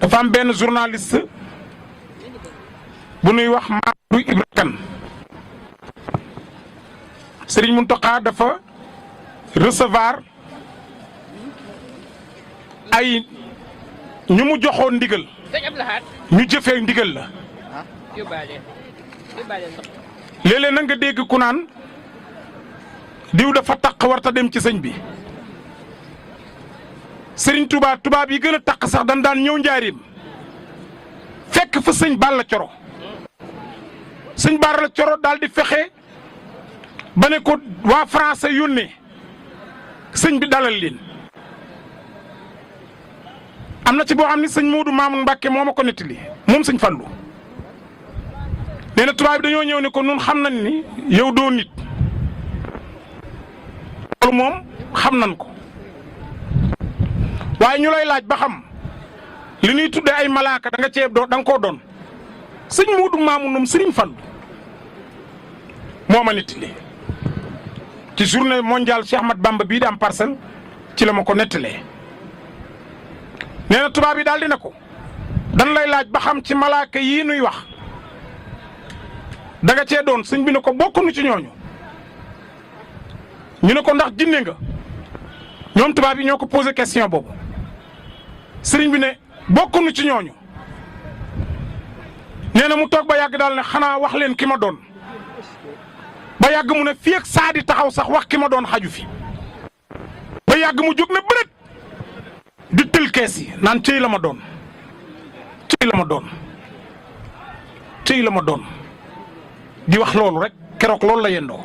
dafa am benn journaliste bu nuy wax Mamadou Ibra Kane Serigne Mountakha dafa recevoir ay ñu mu joxoon ndigal ñu jëfee ndigal la léeg-léeg na nga dégg ku naan diw dafa taq warta dem ci sëñ bi Serigne Touba tubaab yi gën a taq sax dañ daan ñëw njaarim fekk fa sëñ Balla Coro sëñ Balla Coro daal di fexe ba ne ko waa français yónnee sëñ bi dalal leen am na ci boo xam ni sëñ Moodu Maamun Mbàkke moo ma ko nettali moom sëñ Fallu nee na tubaab bi dañoo ñëw ne ko nun xam nañ ni yow doo nit loolu moom xam nañ ko waaye ñu lay laaj ba xam li ñuy tuddee ay malaaka da nga ceeb doo da nga koo doon sëñ Moodu Maamunum Sëriñ Fallu moo ma nettali ci journée mondiale Cheikh Ahmad Bamba bii di am Parcelles ci la ma ko nettalee nee na tubaab yi daal di ne ko dan lay laaj ba xam ci malaaka yii nuy wax da nga cee doon sëñ bi ne ko bokkuñu ci ñooñu ñu ne ko ndax jinne nga ñoom tubaab yi ñoo ko posé question boobu sëriñ bi ne bokkuñu ci ñooñu nee na mu toog ba yàgg daal ne xanaa wax leen ki ma doon ba yàgg mu ne fii ak saa di taxaw sax wax ki ma doon xaju fi ba yàgg mu jóg ne bërët di tël kees yi naan cëy la ma doon cëy la ma doon cëy la ma doon di wax loolu rek keroog loolu la yendoo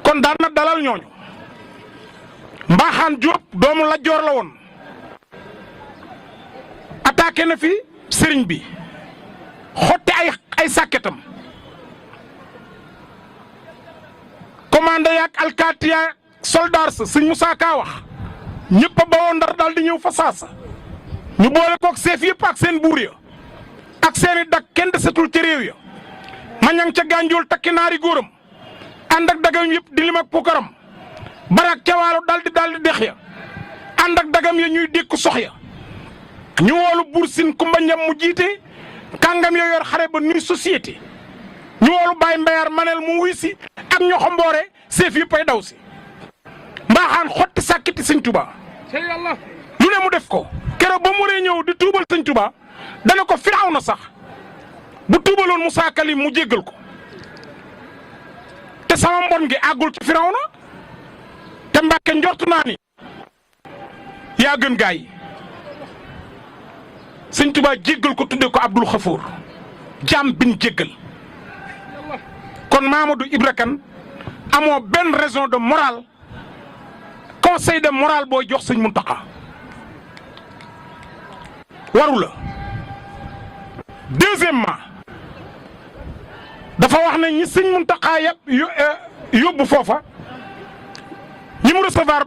kon daan na dalal ñooñu Mbaaxaan Jóob doomu Lat Joor la woon attaqué na fi sëriñ bi xotti ay sàkketam commandé yaak alkaati yaak soldaar sa sëñ Moussa Ka wax ñëpp a bawoo Ndar daal di ñëw fa saasa ñu boole kook seef yëpp ak seen buur ya ak seeni dak kenn desetul ci réew ya ma ñang ca gànjool takki naari góoram ànd ak dagam yëpp di lim ak pukaram barak ca waalo daal di dex ya ànd ak dagam ya ñuy dékku sox ya ñu woolu buur sin kumba ñam mu jiite kàngam ya yor xare ba nuy société ñu woolu Baye Mbayar manel mu wuy si ak ñoo xamboore seef yëpp ay daw si Mbaaxaan xotti sàkkiti sëñ Tuba lu ne mu def ko keroog ba mu waree ñëw di tuubal sëñ Tuba dana ko firaw na sax bu tuubaloon Musaa Kalim mu jéggal ko te sama mbon gi àggul ci firaw na te Mbàkke njortu naa ni yaa gën gaa yi sëñ Tuba jéggal ko tudde ko Abdul Xafoor jaam bin jéggal kon Mamadou Ibra Kane amoo benn raison de morale conseil de morale booy jox sëñ Mountakha waru la deuxièmement dafa wax ne ñi sëñ Mountakha yóbbu foofa ñi mu recevoir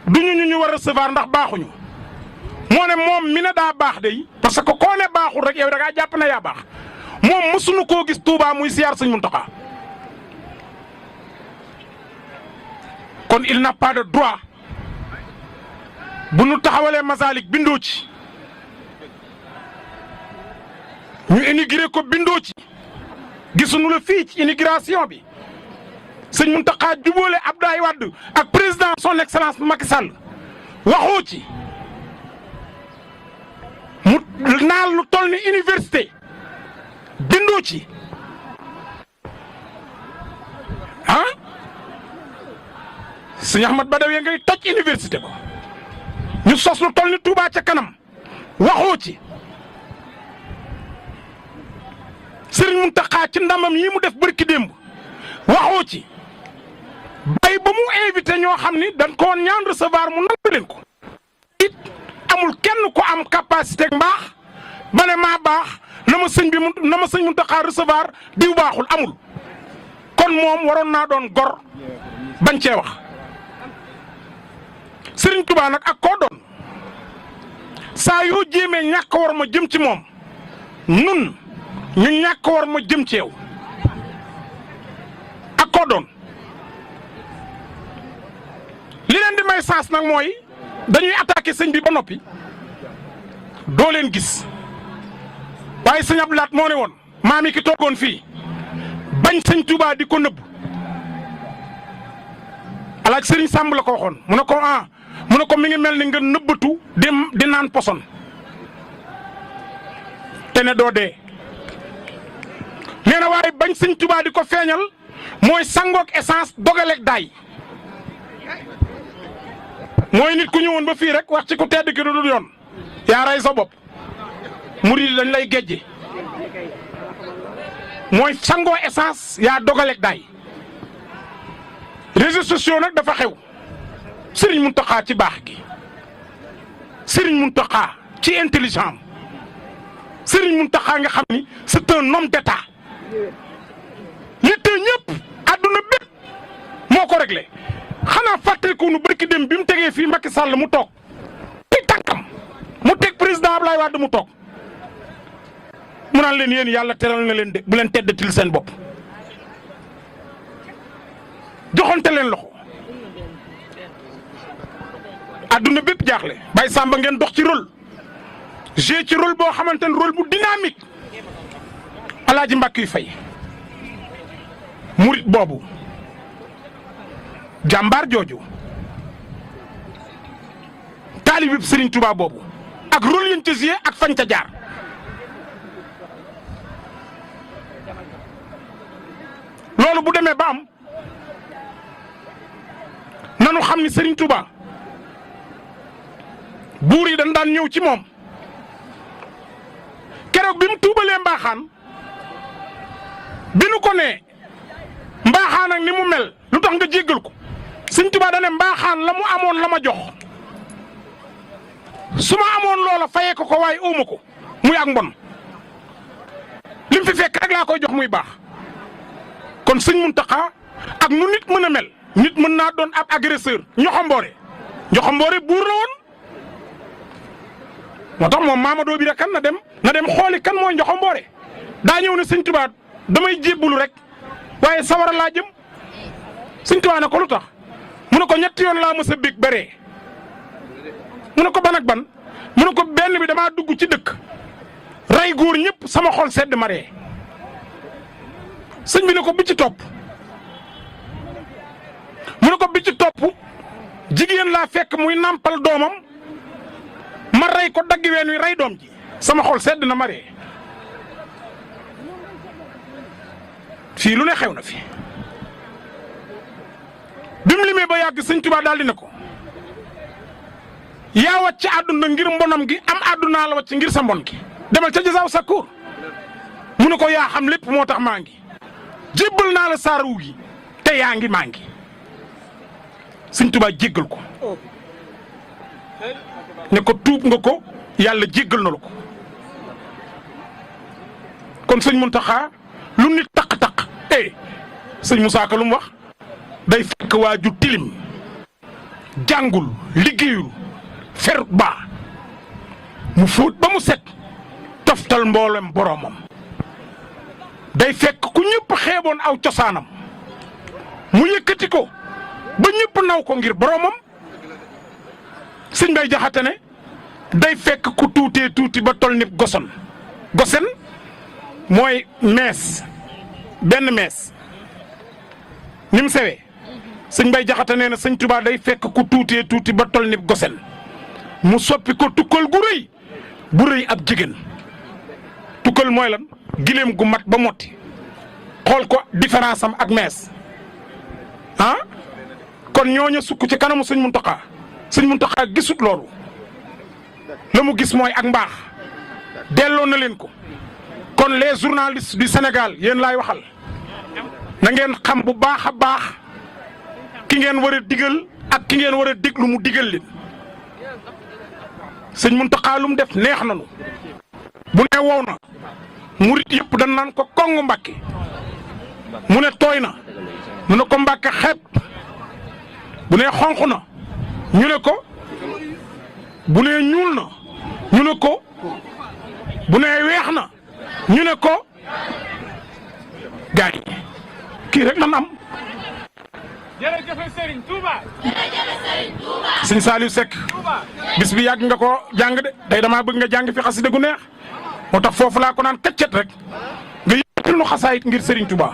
duñu ñu war a recevoir ndax baaxuñu moo ne moom mi ne daa baax de parce que koo ne baaxul rek yow da ngaa jàpp ne yaa baax moom mësuñu koo gis Touba muy siyaar sëñ Mountakha kon il n'a pas de droit bu nu taxawalee Masalik bindoo ci ñu inauguré ko bindoo ci gisuñu la fii ci inauguration bi sëñ Mountakha jubóole Abdoulaye Wade ak président son excellence Macky Sall waxoo ci mu naal lu toll ni université bindoo ci ah sëñ Ahmad Badawi ngay toj université ko ñu sos lu toll ni Touba ca kanam waxoo ci Sëriñ Mountakha ci ndamam yi mu def bërki démb waxoo ci bay ba mu invité ñoo xam ni dañ ko woon ñaan recevoir mu nangu leen ko it amul kenn ko am capacité mbaax ba ne maa baax na ma sëñ Mountakha recevoir diw baaxul amul kon moom waroon naa doon gor bañ cee wax Sëriñ Tuubaa nag ak koo doon saa yoo jéemee ñàkk war ma jëm ci moom nun ñu ñàkk war ma jëm ci yow ak koo doon li leen di may sens nag mooy dañuy attaqué sëñ bi ba noppi doo leen gis waaye sëñ Abdou Lahat moo ne woon maam yi ki toogoon fii bañ sëñ Touba di ko nëbb alaaj sëriñ Sàmb la ko waxoon mu ne ko mu ne ko mi ngi mel ni nga nëbbatu di naan poson te ne doo dee nee na waaye bañ sëñ Touba di ko feeñal mooy sangook essence dogaleeg daay mooy nit ku ñëwoon ba fii rek wax ci ku tedd ki du dul yoon yaa rey sa bopp murid dañ lay gejje mooy sangoo essence yaa dogaleeg daay réseaux sociaux nag dafa xew Serigne Mountakha ci baax gi Serigne Mountakha ci intelligent Serigne Mountakha nga xam ni c'est un homme d'état nit ñëpp àdduna bépp moo ko réglé xanaa fàttaliku nu barki dem bi mu tegee fii Macky Sall mu toog ci tànkam mu teg président Abdoulaye Wade mu toog mu naan leen yéen yàlla teral na leen de bu leen teddatil seen bopp joxonte leen loxo adduna bépp jaaxle Baye Samba ngeen dox ci rôle joué ci rôle boo xamante ne rôle bu dynamique Alaaji Mbàkke Fay murit boobu jàmbaar jooju taalibe bi Serigne Touba boobu ak rôle yéen ca joué ak fañ ca jaar loolu bu demee ba am nanu xam ni Serigne Touba buur yi dañ daan ñëw ci moom keroog bi mu tuubalee mbaaxaan bi nu ko nee mbaaxaan ak ni mu mel lu tax nga jéggal ko Serigne Touba da ne mbaaxaan la mu amoon la ma jox su ma amoon loola fayee ko waaye óoma ko muy ak mbon lim fi fekk rek laa koy jox muy baax kon sëñ Mountakha ak nu nit mën a mel nit mën naa doon ab agresseur Ñoxomboore buur la woon moo tax moom Mamadou bi rek kan na dem xooli kan mooy Ñoxomboore daa ñëw ne sëñ Touba damay jébbalu rek waaye sawara laa jëm sëñ Touba ne ko lu tax mu ne ko ñetti yoon laa mës a bég bëree mu ne ko ban ak ban mu ne ko benn bi damaa dugg ci dëkk rey góor ñëpp sama xol sedd ma ree sëñ bi ne ko bi ci topp mu ne ko bi ci topp jigéen laa fekk muy nampal doomam ma rey ko daggi ween wi rey doom ji sama xol sedd na ma ree fii lu ne xew na fi bi mu limee ba yàgg sëñ Tuubaa daal di ne ko yaa wàcc àdduna ngir mbonam gi am àddunaa la wàcc ngir sa mbon gi demal ca Jasaaw Sakkoor mu ne ko yaa xam lépp moo tax maa ngi jébbal naa la saaru gi te yaa ngi maa ngi sëñ Tuubaa jéggal ko ne ko tuub nga ko yàlla jéggal na la ko kon sëñ Mountakha lu nit taq-taq sëñ Moussa Ka lu mu wax day fekk waa ju tilim jàngul liggéeyul ferut baa mu fóot ba mu set toftal mboolem boromam day fekk ku ñëpp xeeboon aw cosaanam mu yëkkati ko ba ñëpp naw ko ngir boromam sëñ Bay Jaxate ne day fekk ku tuutee tuuti ba tol nib gosen mooy mees benn mees ni mu sewee sëñ Bay Jaxate nee na sëñ Tuubaa day fekk ku tuutee tuuti ba tol nib gosen mu soppi ko tukkal gu rëy bu rëy ab jigéen tukkal mooy lan gileem gu mat ba motti xool ko différence am ak mees kon ñooñu sukk ci kanamu sëñ Mountakha gisut loolu la mu gis mooy ak mbaax delloo na leen ko kon les journalistes du Sénégal yéen laay waxal na ngeen xam bu baax a baax ki ngeen war a digal ak ki ngeen war a déglu mu digal leen sëñ Mountakha lu mu def neex nañu bu ne wow na murit yëpp dañ naan ko kongu Mbàkke mu ne tooy na mu ne ko Mbàkke xeeb bu ne xonq na ñu ne ko bu ne ñuul na ñu ne ko bu ne weex na ñu ne ko gaay kii rek nan am jërëjëf Serigne Touba. sëñ Saliou Seck bis bi yàgg nga ko jàng de tey damaa bëgg nga jàng fi xasida gu neex moo tax foofu laa ko naan kaccet rek nga yëkkatil nu xasaayit ngir Serigne Touba.